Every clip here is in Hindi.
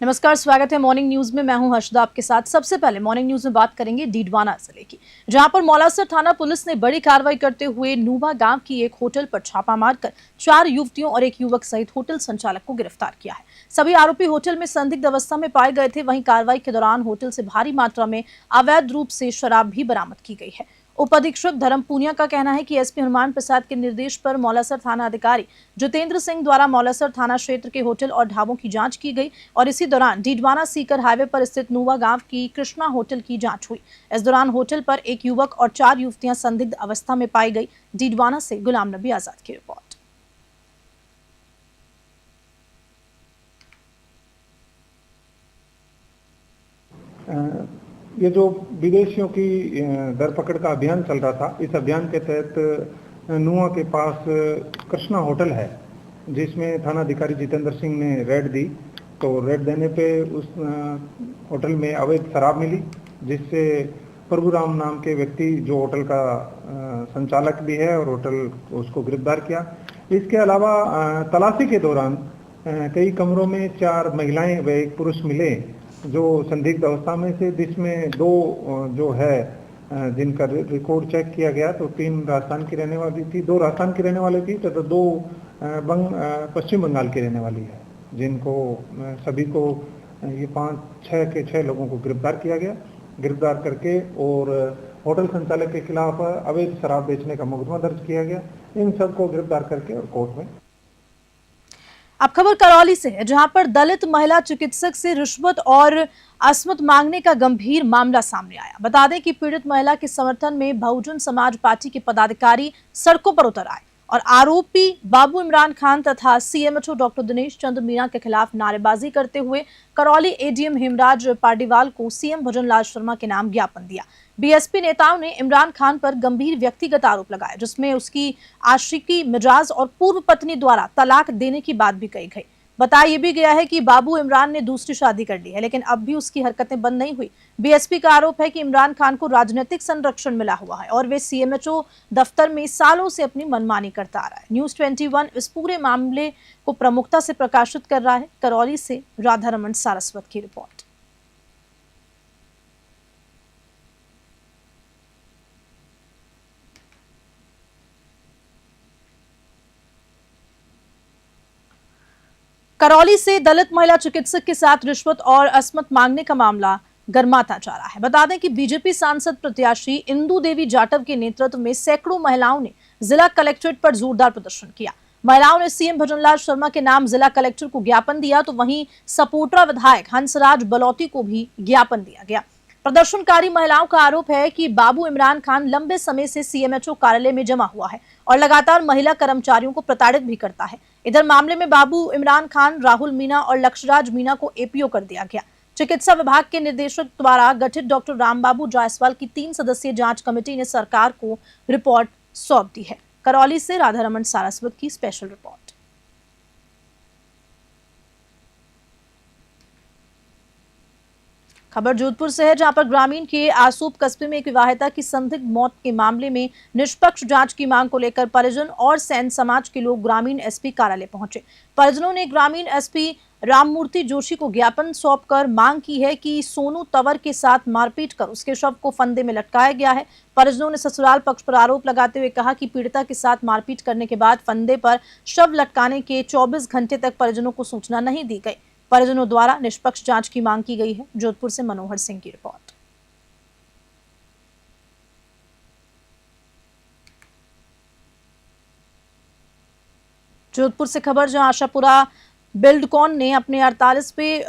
नमस्कार, स्वागत है मॉर्निंग न्यूज में। मैं हूं हर्षदा आपके साथ। सबसे पहले मॉर्निंग न्यूज में बात करेंगे डीडवाना जिले की, जहां पर मौलासर थाना पुलिस ने बड़ी कार्रवाई करते हुए नूबा गांव की एक होटल पर छापा मारकर 4 युवतियों और एक युवक सहित होटल संचालक को गिरफ्तार किया है। सभी आरोपी होटल में संदिग्ध अवस्था में पाए गए थे। वहीं कार्रवाई के दौरान होटल से भारी मात्रा में अवैध रूप से शराब भी बरामद की गई है। उप अधीक्षक धर्म पूनिया का कहना है कि एसपी हनुमान प्रसाद के निर्देश पर मौलासर थाना अधिकारी जितेंद्र सिंह द्वारा मौलासर थाना क्षेत्र के होटल और ढाबों की जांच की गई और इसी दौरान डीडवाना सीकर हाईवे पर स्थित नूवा गांव की कृष्णा होटल की जांच हुई। इस दौरान होटल पर एक युवक और 4 युवतियां संदिग्ध अवस्था में पाई गई। डीडवाना से गुलाम नबी आजाद की रिपोर्ट। ये जो विदेशियों की धरपकड़ का अभियान चल रहा था, इस अभियान के तहत नुआ के पास कृष्णा होटल है, जिसमें थाना अधिकारी जितेंद्र सिंह ने रेड दी। तो रेड देने पे उस होटल में अवैध शराब मिली, जिससे प्रभुराम नाम के व्यक्ति जो होटल का संचालक भी है और होटल उसको गिरफ्तार किया। इसके अलावा तलाशी के दौरान कई कमरों में 4 महिलाएं व 1 पुरुष मिले जो संदिग्ध अवस्था में से, जिसमें 2 जो है जिनका रिकॉर्ड चेक किया गया तो 3 राजस्थान की रहने वाली थी, 2 राजस्थान की रहने वाली थी तथा 2 पश्चिम बंगाल की रहने वाली है, जिनको सभी को ये 6 लोगों को गिरफ्तार किया गया। गिरफ्तार करके और होटल संचालक के खिलाफ अवैध शराब बेचने का मुकदमा दर्ज किया गया। इन सबको गिरफ्तार करके और कोर्ट में। अब खबर करौली से है, जहां पर दलित महिला चिकित्सक से रिश्वत और असमत मांगने का गंभीर मामला सामने आया। बता दें कि पीड़ित महिला के समर्थन में बहुजन समाज पार्टी के पदाधिकारी सड़कों पर उतर आए और आरोपी बाबू इमरान खान तथा सीएमएचओ डॉक्टर दिनेश चंद्र मीणा के खिलाफ नारेबाजी करते हुए करौली एडीएम हेमराज पार्डीवाल को सीएम भजनलाल शर्मा के नाम ज्ञापन दिया। बीएसपी नेताओं ने इमरान खान पर गंभीर व्यक्तिगत आरोप लगाए, जिसमें उसकी आशिकी मिजाज और पूर्व पत्नी द्वारा तलाक देने की बात भी कही गई। बताया यह भी गया है कि बाबू इमरान ने दूसरी शादी कर ली है, लेकिन अब भी उसकी हरकतें बंद नहीं हुई। बीएसपी का आरोप है कि इमरान खान को राजनीतिक संरक्षण मिला हुआ है और वे सीएमएचओ दफ्तर में सालों से अपनी मनमानी करता आ रहा है। न्यूज 21 इस पूरे मामले को प्रमुखता से प्रकाशित कर रहा है। करौली से राधा रमन सारस्वत की रिपोर्ट। करौली से दलित महिला चिकित्सक के साथ रिश्वत और असमत मांगने का मामला गर्माता जा रहा है। बता दें कि बीजेपी सांसद प्रत्याशी इंदू देवी जाटव के नेतृत्व में सैकड़ों महिलाओं ने जिला कलेक्ट्रेट पर जोरदार प्रदर्शन किया। महिलाओं ने सीएम भजनलाल शर्मा के नाम जिला कलेक्टर को ज्ञापन दिया, तो वहीं सपोटरा विधायक हंसराज बलौती को भी ज्ञापन दिया गया। प्रदर्शनकारी महिलाओं का आरोप है कि बाबू इमरान खान लंबे समय से सीएमएचओ कार्यालय में जमा हुआ है और लगातार महिला कर्मचारियों को प्रताड़ित भी करता है। इधर मामले में बाबू इमरान खान, राहुल मीणा और लक्षराज मीणा को एपीओ कर दिया गया। चिकित्सा विभाग के निदेशक द्वारा गठित डॉक्टर रामबाबू जायसवाल की 3 सदस्यीय जांच कमेटी ने सरकार को रिपोर्ट सौंप दी है। करौली से राधा रमन सारस्वत की स्पेशल रिपोर्ट। खबर जोधपुर से है, जहां पर ग्रामीण के आसूप कस्बे में एक विवाहिता की संदिग्ध मौत के मामले में निष्पक्ष जांच की मांग को लेकर परिजन और सैन समाज के लोग ग्रामीण एसपी कार्यालय पहुंचे। परिजनों ने ग्रामीण एसपी राममूर्ति जोशी को ज्ञापन सौंपकर मांग की है कि सोनू तंवर के साथ मारपीट कर उसके शव को फंदे में लटकाया गया है। परिजनों ने ससुराल पक्ष पर आरोप लगाते हुए कहा कि पीड़िता के साथ मारपीट करने के बाद फंदे पर शव लटकाने के 24 घंटे तक परिजनों को सूचना नहीं दी गई। परिजनों द्वारा निष्पक्ष जांच की मांग की गई है। जोधपुर से मनोहर सिंह की रिपोर्ट। जोधपुर से खबर, जहां आशापुरा बिल्डकॉन ने अपने 48वें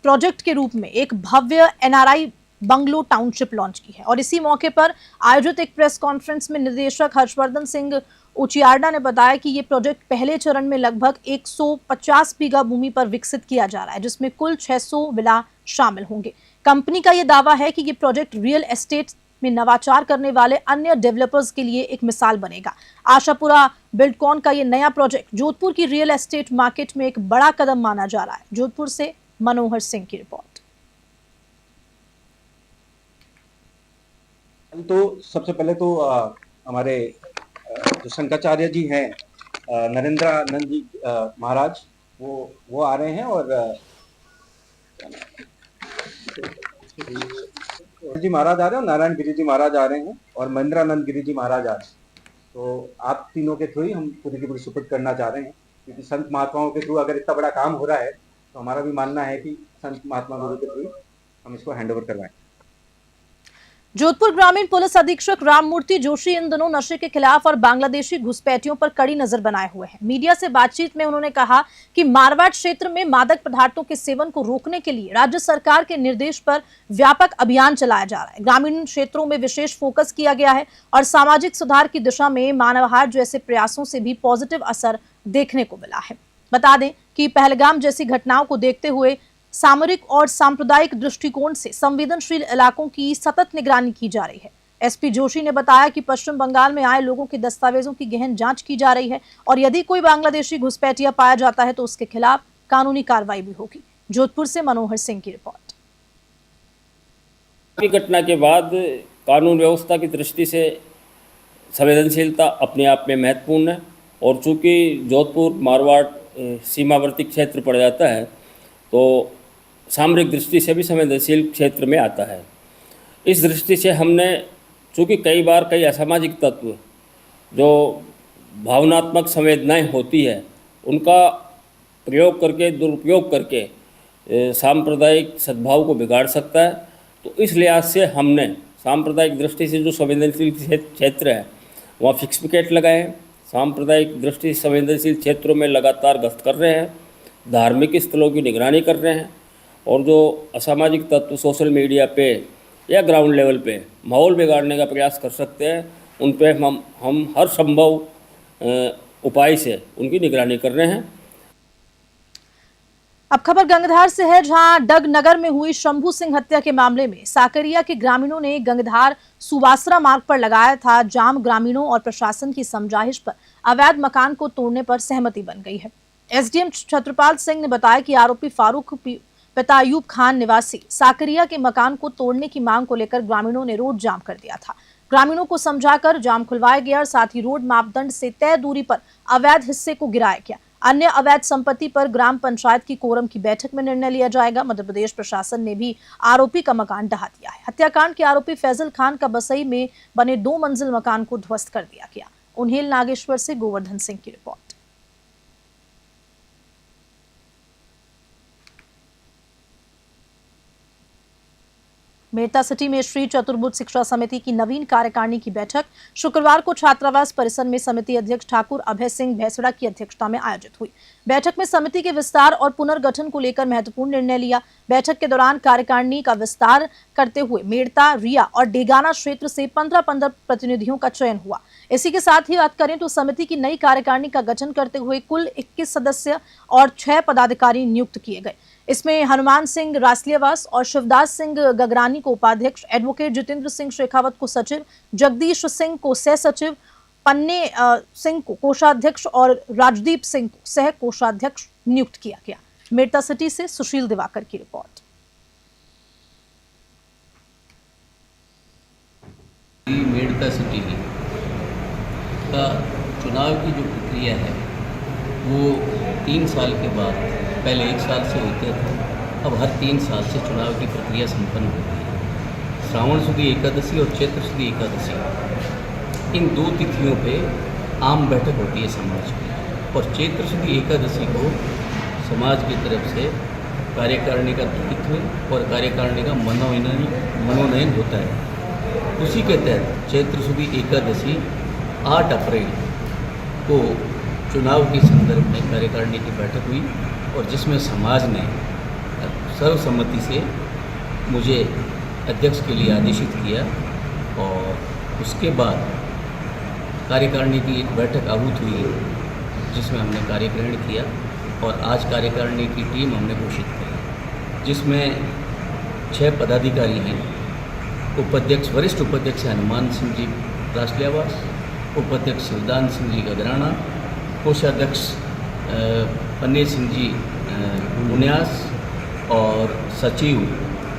प्रोजेक्ट के रूप में एक भव्य एनआरआई बंगलो टाउनशिप लॉन्च की है और इसी मौके पर आयोजित एक प्रेस कॉन्फ्रेंस में निदेशक हर्षवर्धन सिंह उचियार्डा ने बताया कि ये प्रोजेक्ट पहले चरण में लगभग 150 बीघा भूमि पर विकसित किया जा रहा है, जिसमें कुल 600 विला शामिल होंगे। कंपनी का यह दावा है कि ये प्रोजेक्ट रियल एस्टेट में नवाचार करने वाले अन्य डेवलपर्स के लिए एक मिसाल बनेगा। आशापुरा बिल्डकॉन का ये नया प्रोजेक्ट जोधपुर की रियल एस्टेट मार्केट में एक बड़ा कदम माना जा रहा है। जोधपुर से मनोहर सिंह की रिपोर्ट। तो सबसे पहले तो हमारे जो शंकराचार्य जी हैं, नरेंद्रानंद जी महाराज, वो आ रहे हैं और जी महाराज आ रहे हैं, नारायण गिरी जी महाराज आ रहे हैं और महेंद्रानंद गिरी जी महाराज आ रहे हैं। तो आप तीनों के थ्रू ही हम पूरी की पूरी सुपुर्द करना चाह रहे हैं, क्योंकि संत महात्माओं के थ्रू अगर इतना बड़ा काम हो रहा है तो हमारा भी मानना है कि संत महात्मा गुरु के थ्रू हम इसको हैंडओवर करवाएं। जोधपुर ग्रामीण पुलिस अधीक्षक राममूर्ति जोशी इन दिनों नशे के खिलाफ और बांग्लादेशी घुसपैठियों पर कड़ी नजर बनाए हुए हैं। मीडिया से बातचीत में उन्होंने कहा कि मारवाड़ क्षेत्र में मादक पदार्थों के सेवन को रोकने के लिए राज्य सरकार के निर्देश पर व्यापक अभियान चलाया जा रहा है। ग्रामीण क्षेत्रों में विशेष फोकस किया गया है और सामाजिक सुधार की दिशा में मानवहार जैसे प्रयासों से भी पॉजिटिव असर देखने को मिला है। बता दें कि पहलगाम जैसी घटनाओं को देखते हुए सामरिक और सांप्रदायिक दृष्टिकोण से संवेदनशील इलाकों की सतत निगरानी की जा रही है। एसपी जोशी ने बताया कि पश्चिम बंगाल में आए लोगों के दस्तावेजों की गहन जांच की जा रही है और यदि कोई बांग्लादेशी घुसपैठिया पाया जाता है तो उसके खिलाफ कानूनी कार्रवाई भी होगी। जोधपुर से मनोहर सिंह की रिपोर्ट। घटना के बाद कानून व्यवस्था की दृष्टि से संवेदनशीलता अपने आप में महत्वपूर्ण है और चूंकि जोधपुर मारवाड़ सीमावर्ती क्षेत्र पड़ जाता है तो सामरिक दृष्टि से भी संवेदनशील क्षेत्र में आता है। इस दृष्टि से हमने चूँकि कई बार कई असामाजिक तत्व जो भावनात्मक संवेदनाएं होती है उनका प्रयोग करके दुरुपयोग करके सांप्रदायिक सद्भाव को बिगाड़ सकता है, तो इस लिहाज से हमने सांप्रदायिक दृष्टि से जो संवेदनशील क्षेत्र है वहाँ फिक्स विकेट लगाए हैं। सांप्रदायिक दृष्टि से संवेदनशील क्षेत्रों में लगातार गश्त कर रहे हैं, धार्मिक स्थलों की निगरानी कर रहे हैं और जो असामाजिक तत्व सोशल मीडिया पे या ग्राउंड लेवल पे माहौल बिगाड़ने का प्रयास कर सकते हैं उन पे हम हर संभव उपाय से उनकी निगरानी कर रहे हैं। अब खबर गंगधार से है, जहां डग नगर में हुई शंभू सिंह हत्या के मामले में साकरिया के ग्रामीणों ने गंगधार सुवासरा मार्ग पर लगाया था जाम। ग्रामीणों और प्रशासन की समझाइश पर अवैध मकान को तोड़ने पर सहमति बन गई है। एसडीएम छत्रपाल सिंह ने बताया कि आरोपी फारूक पिता अयूब खान निवासी साकरिया के मकान को तोड़ने की मांग को लेकर ग्रामीणों ने रोड जाम कर दिया था। ग्रामीणों को समझाकर जाम खुलवाया गया और साथ ही रोड मापदंड से तय दूरी पर अवैध हिस्से को गिराया गया। अन्य अवैध संपत्ति पर ग्राम पंचायत की कोरम की बैठक में निर्णय लिया जाएगा। मध्य प्रदेश प्रशासन ने भी आरोपी का मकान ढहा दिया है। हत्याकांड के आरोपी फैजल खान का बसई में बने 2 मंजिल मकान को ध्वस्त कर दिया गया। उन्हेल नागेश्वर से गोवर्धन सिंह की रिपोर्ट। मेरता सिटी में श्री चतुर्भुज शिक्षा समिति की नवीन कार्यकारिणी की बैठक शुक्रवार को छात्रावास परिसर में समिति अध्यक्ष ठाकुर अभय सिंह भैंसड़ा की अध्यक्षता में आयोजित हुई। बैठक में समिति के विस्तार और पुनर्गठन को लेकर महत्वपूर्ण निर्णय लिया। बैठक के दौरान कार्यकारिणी का विस्तार करते हुए मेरता, रिया और डेगाना क्षेत्र से 15 प्रतिनिधियों का चयन हुआ। इसी के साथ ही बात करें तो समिति की नई कार्यकारिणी का गठन करते हुए कुल 21 सदस्य और 6 पदाधिकारी नियुक्त किए गए। इसमें हनुमान सिंह रासलियावास और शिवदास सिंह गगरानी को उपाध्यक्ष, एडवोकेट जितेंद्र सिंह शेखावत को सचिव, जगदीश सिंह को सह सचिव, पन्ने सिंह को कोषाध्यक्ष और राजदीप सिंह को सह कोषाध्यक्ष नियुक्त किया गया। मेरता सिटी से सुशील दिवाकर की रिपोर्ट। मेरता सिटी का चुनाव की जो प्रक्रिया है वो 3 साल के बाद, पहले 1 साल से होता था, अब हर 3 साल से चुनाव की प्रक्रिया संपन्न होती है। श्रावण शुद्ध एकादशी और चैत्र शुद्ध एकादशी, इन 2 तिथियों पे आम बैठक होती है समाज की, और चैत्र शुद्ध एकादशी को समाज की तरफ से कार्यकारिणी का दायित्व और कार्यकारिणी का मनोनयन होता है। उसी के तहत चैत्र शुद्ध एकादशी 8 अप्रैल को चुनाव के संदर्भ में कार्यकारिणी की बैठक हुई और जिसमें समाज ने सर्वसम्मति से मुझे अध्यक्ष के लिए आदेशित किया, और उसके बाद कार्यकारिणी की एक बैठक आहूत हुई जिसमें हमने कार्यग्रहण किया और आज कार्यकारिणी की टीम हमने घोषित की, जिसमें 6 पदाधिकारी हैं। उपाध्यक्ष, वरिष्ठ उपाध्यक्ष हनुमान सिंह जी रासलियावास, उपाध्यक्ष शिवदान सिंह जी गगराना, कोषाध्यक्ष पन्ने सिंह जी उन्यास और सचिव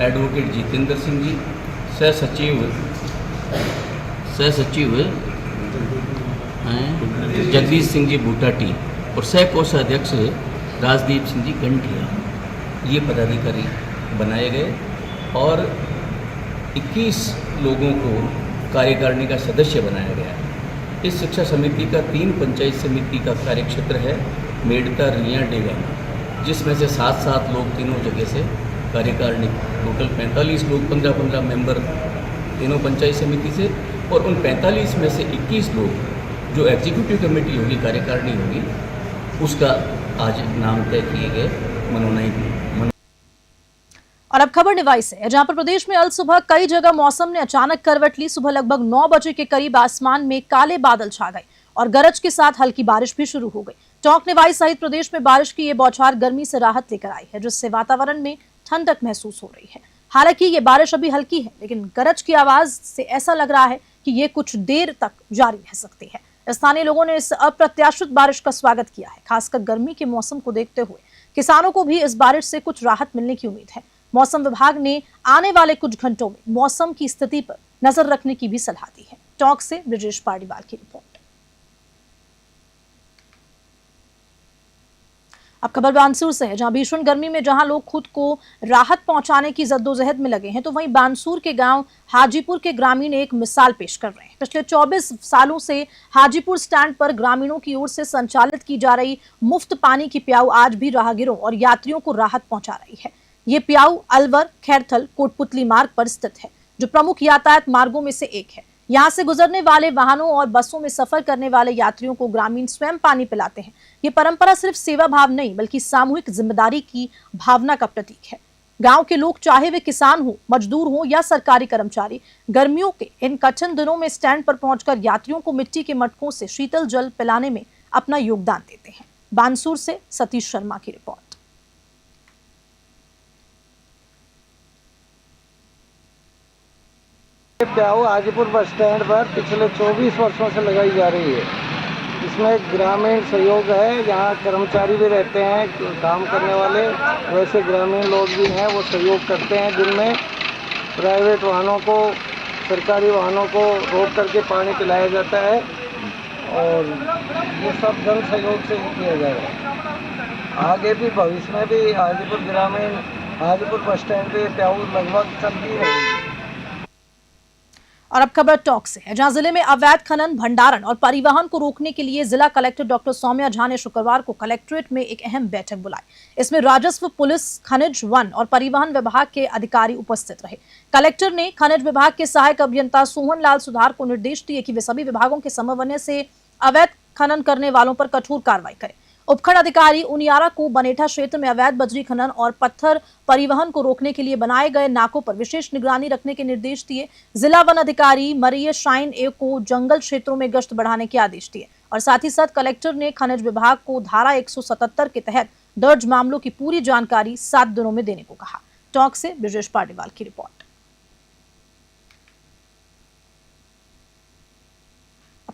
एडवोकेट जितेंद्र सिंह जी, सह सचिव जगदीश सिंह जी बूटाटी और सह कोषाध्यक्ष राजदीप सिंह जी गंठिया, ये पदाधिकारी बनाए गए और 21 लोगों को कार्यकारिणी का सदस्य बनाया गया है। इस शिक्षा समिति का 3 पंचायत समिति का कार्यक्षेत्र है, मेड़ता, रिया, डेगाना, जिसमें से 7-7 लोग तीनों जगह से कार्यकारिणी, टोटल 45 लोग, 15-15 मेंबर तीनों पंचायत समिति से, और उन 45 में से 21 लोग जो एग्जीक्यूटिव कमेटी होगी, कार्यकारिणी होगी, उसका आज नाम तय किए गए, मनोनयन। और अब खबर निवाई से है, जहां पर प्रदेश में अल सुबह कई जगह मौसम ने अचानक करवट ली। सुबह लगभग 9 बजे के करीब आसमान में काले बादल छा गए और गरज के साथ हल्की बारिश भी शुरू हो गई। टोंक, निवाई सहित प्रदेश में बारिश की ये बौछार गर्मी से राहत लेकर आई है, जिससे वातावरण में ठंडक महसूस हो रही है। हालांकि ये बारिश अभी हल्की है, लेकिन गरज की आवाज से ऐसा लग रहा है कि ये कुछ देर तक जारी रह सकती है। स्थानीय लोगों ने इस अप्रत्याशित बारिश का स्वागत किया है। खासकर गर्मी के मौसम को देखते हुए किसानों को भी इस बारिश से कुछ राहत मिलने की उम्मीद है। मौसम विभाग ने आने वाले कुछ घंटों में मौसम की स्थिति पर नजर रखने की भी सलाह दी है। टोंक से ब्रिजेश पार्डीवाल की रिपोर्ट। अब खबर बानसूर से है, जहां भीषण गर्मी में जहां लोग खुद को राहत पहुंचाने की जद्दोजहद में लगे हैं, तो वहीं बानसूर के गांव हाजीपुर के ग्रामीण एक मिसाल पेश कर रहे हैं। पिछले 24 सालों से हाजीपुर स्टैंड पर ग्रामीणों की ओर से संचालित की जा रही मुफ्त पानी की प्याऊ आज भी राहगीरों और यात्रियों को राहत पहुंचा रही है। ये प्याऊ अलवर, खैरथल, कोटपुतली मार्ग पर स्थित है, जो प्रमुख यातायात मार्गों में से एक है। यहाँ से गुजरने वाले वाहनों और बसों में सफर करने वाले यात्रियों को ग्रामीण स्वयं पानी पिलाते हैं। ये परंपरा सिर्फ सेवा भाव नहीं, बल्कि सामूहिक जिम्मेदारी की भावना का प्रतीक है। गांव के लोग, चाहे वे किसान हो, मजदूर हो या सरकारी कर्मचारी, गर्मियों के इन कठिन दिनों में स्टैंड पर पहुंचकर यात्रियों को मिट्टी के मटकों से शीतल जल पिलाने में अपना योगदान देते हैं। बानसूर से सतीश शर्मा की रिपोर्ट। प्याऊ हाजीपुर बस स्टैंड पर पिछले 24 वर्षों से लगाई जा रही है। इसमें ग्रामीण सहयोग है, यहाँ कर्मचारी भी रहते हैं, काम करने वाले, वैसे ग्रामीण लोग भी हैं, वो सहयोग करते हैं। दिन में प्राइवेट वाहनों को, सरकारी वाहनों को रोक करके पानी पिलाया जाता है और ये सब जन सहयोग से किया जाएगा। आगे भी भविष्य में भी हाजीपुर ग्रामीण, हाजीपुर बस स्टैंड पे प्याऊ लगभग चलती रहेगी। और अब खबर टोंक से है, जहां जिले में अवैध खनन, भंडारण और परिवहन को रोकने के लिए जिला कलेक्टर डॉक्टर सौम्या झा ने शुक्रवार को कलेक्ट्रेट में एक अहम बैठक बुलाई। इसमें राजस्व, पुलिस, खनिज, वन और परिवहन विभाग के अधिकारी उपस्थित रहे। कलेक्टर ने खनिज विभाग के सहायक अभियंता सोहन लाल सुधार को निर्देश दिए कि वे सभी विभागों के समन्वय से अवैध खनन करने वालों पर कठोर कार्रवाई करें। उपखंड अधिकारी उनियारा को बनेठा क्षेत्र में अवैध बजरी खनन और पत्थर परिवहन को रोकने के लिए बनाए गए नाकों पर विशेष निगरानी रखने के निर्देश दिए। जिला वन अधिकारी मरिय शाइन ए को जंगल क्षेत्रों में गश्त बढ़ाने के आदेश दिए और साथ ही साथ कलेक्टर ने खनिज विभाग को धारा 177 के तहत दर्ज मामलों की पूरी जानकारी 7 दिनों में देने को कहा। टोंक से ब्रिजेश पार्डीवाल की रिपोर्ट।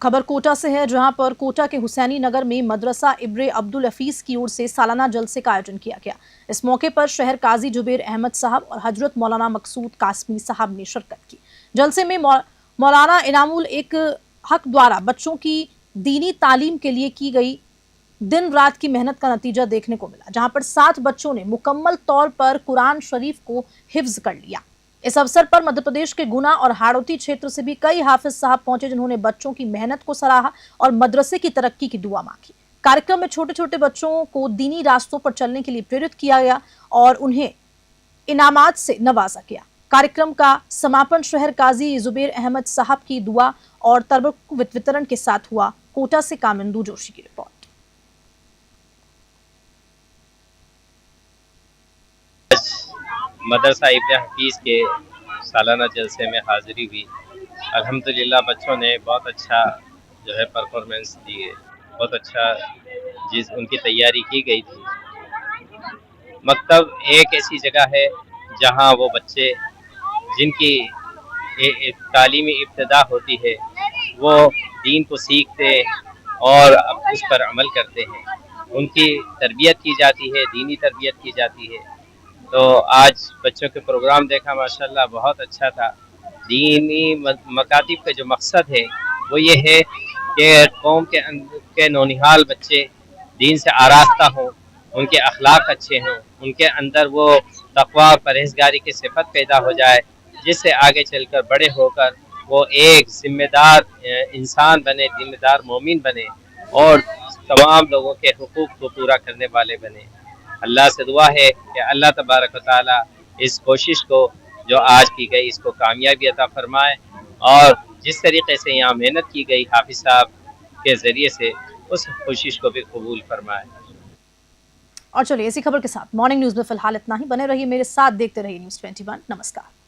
खबर कोटा से है, जहां पर कोटा के हुसैनी नगर में मदरसा इब्रे अब्दुल हफीज की ओर से सालाना जलसे का आयोजन किया गया। इस मौके पर शहर काजी जुबेर अहमद साहब और हजरत मौलाना मकसूद कासमी साहब ने शिरकत की। जलसे में मौलाना इनामुल एक हक द्वारा बच्चों की दीनी तालीम के लिए की गई दिन रात की मेहनत का नतीजा देखने को मिला, जहां पर 7 बच्चों ने मुकम्मल तौर पर कुरान शरीफ को हिफ्ज कर लिया। इस अवसर पर मध्य प्रदेश के गुना और हाड़ौती क्षेत्र से भी कई हाफिज साहब पहुंचे, जिन्होंने बच्चों की मेहनत को सराहा और मदरसे की तरक्की की दुआ मांगी। कार्यक्रम में छोटे छोटे बच्चों को दीनी रास्तों पर चलने के लिए प्रेरित किया गया और उन्हें इनामात से नवाजा गया। कार्यक्रम का समापन शहर काजी जुबेर अहमद साहब की दुआ और तबरुक वितरण के साथ हुआ। कोटा से कामिंदू जोशी की रिपोर्ट। मदरसा इब्ने हफीज़ के सालाना जलसे में हाज़िरी हुई। अल्हम्दुलिल्लाह बच्चों ने बहुत अच्छा जो है परफॉर्मेंस दी है, बहुत अच्छा उनकी तैयारी की गई थी। मकतब एक ऐसी जगह है जहां वो बच्चे जिनकी तालीमी इब्तिदा होती है वो दीन को सीखते और उस पर अमल करते हैं, उनकी तरबियत की जाती है, दीनी तरबियत की जाती है। तो आज बच्चों के प्रोग्राम देखा, माशाल्लाह बहुत अच्छा था। दीनी मकातिब का जो मकसद है वो ये है कि कौम के नौनिहाल बच्चे दीन से आरास्ता हों उनके अखलाक अच्छे हों, उनके अंदर वो तक़वा और परहेज़गारी की सिफत पैदा हो जाए, जिससे आगे चलकर बड़े होकर वो एक ज़िम्मेदार इंसान बने, ज़िम्मेदार मोमिन बने और तमाम लोगों के हुकूक को पूरा करने वाले बने। अल्लाह से दुआ है कि अल्लाह तबारक व तआला इस कोशिश को जो आज की गई इसको कामयाबी अता फरमाए और जिस तरीके से यहाँ मेहनत की गई हाफिज़ साहब के ज़रिए से उस कोशिश को भी कबूल फरमाए। और चलिए इसी खबर के साथ मॉर्निंग न्यूज में फिलहाल इतना ही। बने रहिए मेरे साथ, देखते रहिए News 21। नमस्कार।